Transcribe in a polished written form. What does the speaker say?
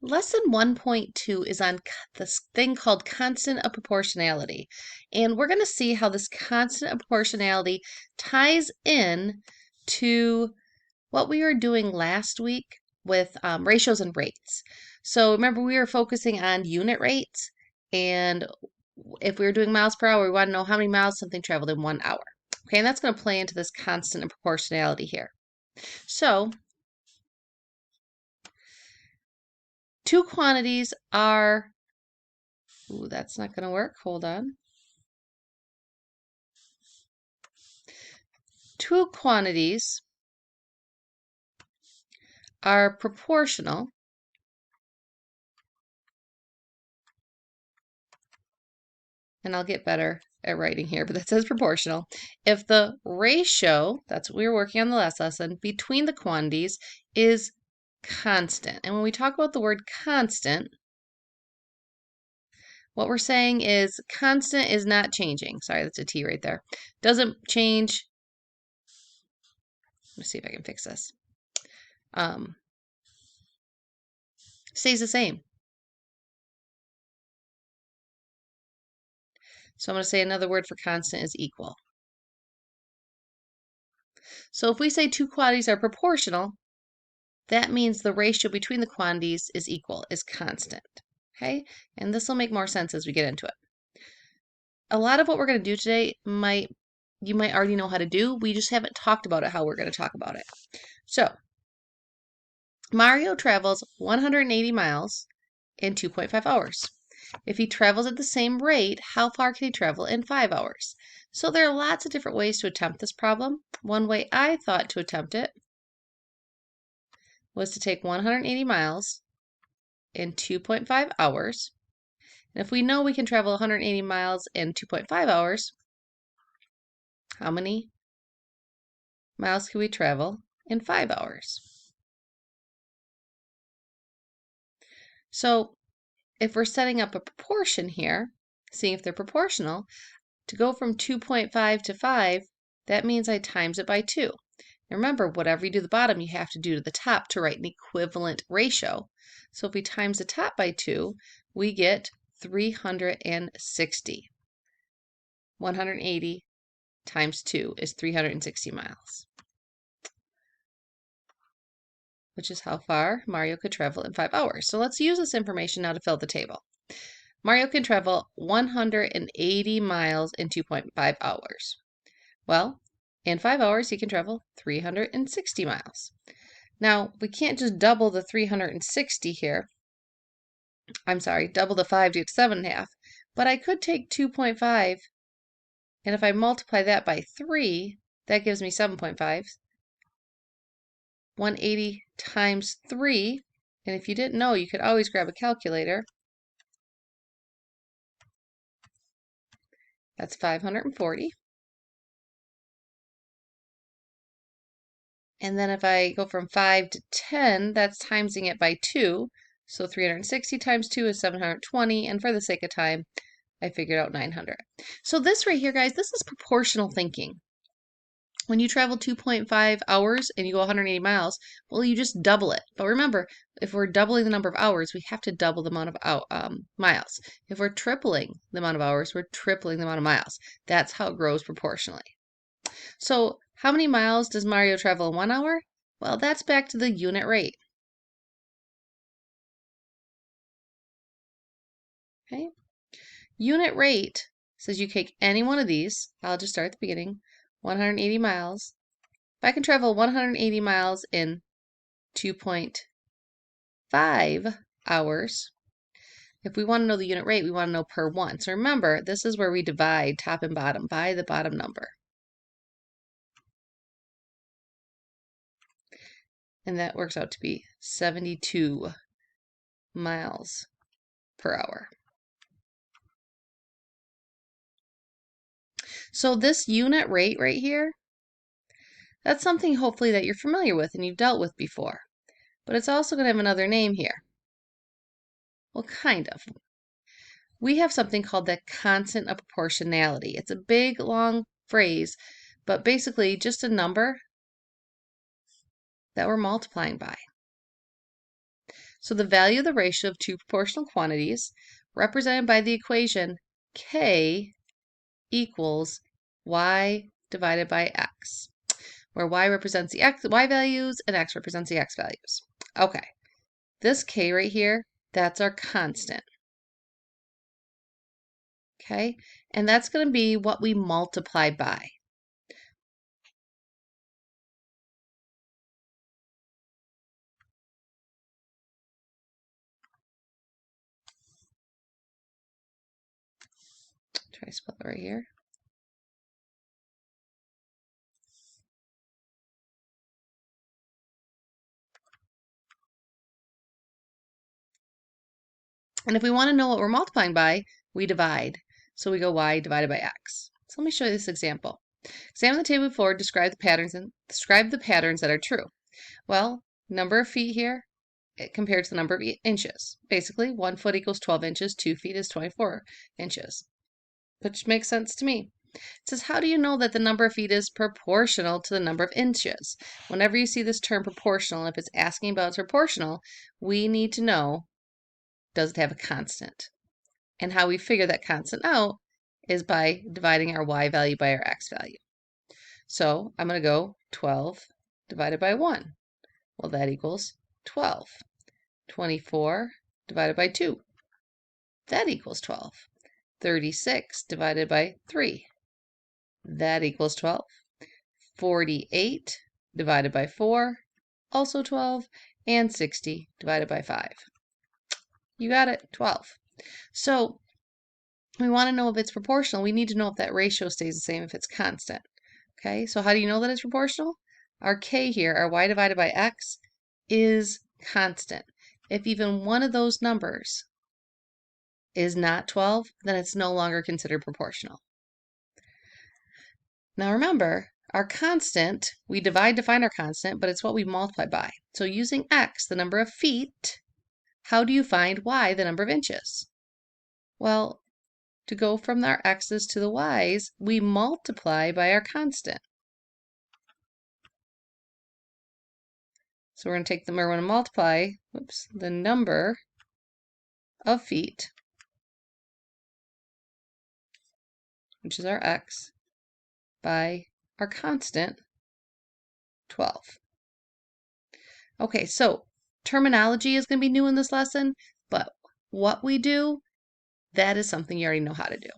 Lesson 1.2 is on this thing called constant of proportionality. And we're going to see how this constant of proportionality ties in to what we were doing last week with ratios and rates. So remember, we were focusing on unit rates. And if we were doing miles per hour, we want to know how many miles something traveled in 1 hour. Okay, and that's going to play into this constant of proportionality here. So two quantities are, ooh, that's not going to work. Hold on. Two quantities are proportional and I'll get better at writing here, but that says proportional. If the ratio, that's what we were working on the last lesson, between the quantities is constant. And when we talk about the word constant, what we're saying is constant is not changing. Sorry, that's a T right there. Doesn't change. Let's see if I can fix this. Stays the same. So I'm going to say another word for constant is equal. So if we say two quantities are proportional, that means the ratio between the quantities is equal, is constant. Okay? And this will make more sense as we get into it. A lot of what we're going to do today you might already know how to do. We just haven't talked about it how we're going to talk about it. So, Mario travels 180 miles in 2.5 hours. If he travels at the same rate, how far can he travel in 5 hours? So there are lots of different ways to attempt this problem. One way I thought to attempt it was to take 180 miles in 2.5 hours. And if we know we can travel 180 miles in 2.5 hours, how many miles can we travel in 5 hours? So if we're setting up a proportion here, seeing if they're proportional, to go from 2.5 to 5, that means I times it by 2. Remember, whatever you do to the bottom, you have to do to the top to write an equivalent ratio. So if we times the top by 2, we get 360. 180 times 2 is 360 miles, which is how far Mario could travel in 5 hours. So let's use this information now to fill the table. Mario can travel 180 miles in 2.5 hours. Well, in 5 hours, he can travel 360 miles. Now, we can't just double the 360 here. I'm sorry, double the 5 to get 7.5. But I could take 2.5, and if I multiply that by 3, that gives me 7.5. 180 times 3, and if you didn't know, you could always grab a calculator. That's 540. And then if I go from 5 to 10, that's timesing it by 2. So 360 times 2 is 720. And for the sake of time, I figured out 900. So this right here, guys, this is proportional thinking. When you travel 2.5 hours and you go 180 miles, well, you just double it. But remember, if we're doubling the number of hours, we have to double the amount of miles. If we're tripling the amount of hours, we're tripling the amount of miles. That's how it grows proportionally. So how many miles does Mario travel in 1 hour? Well, that's back to the unit rate. Okay. Unit rate says you take any one of these. I'll just start at the beginning. 180 miles. If I can travel 180 miles in 2.5 hours, if we want to know the unit rate, we want to know per 1. So remember, this is where we divide top and bottom by the bottom number. And that works out to be 72 miles per hour. So this unit rate right here, that's something hopefully that you're familiar with and you've dealt with before. But it's also going to have another name here. Well, kind of. We have something called the constant of proportionality. It's a big, long phrase, but basically just a number that we're multiplying by. So the value of the ratio of two proportional quantities represented by the equation k equals y divided by x, where y represents the y values and x represents the x values. Okay, this k right here, that's our constant. Okay, and that's going to be what we multiply by. Try to spell it right here. And if we want to know what we're multiplying by, we divide. So we go y divided by x. So let me show you this example. Examine the table before, describe the patterns that are true. Well, number of feet here compared to the number of inches. Basically, 1 foot equals 12 inches, 2 feet is 24 inches. Which makes sense to me. It says, how do you know that the number of feet is proportional to the number of inches? Whenever you see this term proportional, if it's asking about it's proportional, we need to know, does it have a constant? And how we figure that constant out is by dividing our y value by our x value. So I'm going to go 12 divided by 1. Well, that equals 12. 24 divided by 2. That equals 12. 36 divided by 3. That equals 12. 48 divided by 4, also 12. And 60 divided by 5. You got it, 12. So we want to know if it's proportional. We need to know if that ratio stays the same, if it's constant. Okay, so how do you know that it's proportional? Our k here, our y divided by x, is constant. If even one of those numbers is not 12, then it's no longer considered proportional. Now remember, our constant, we divide to find our constant, but it's what we multiply by. So using x, the number of feet, how do you find y, the number of inches? Well, to go from our x's to the y's, we multiply by our constant. So we're going to take them, we're going to multiply, the number of feet, which is our x, by our constant, 12. Okay, so terminology is going to be new in this lesson, but what we do, that is something you already know how to do.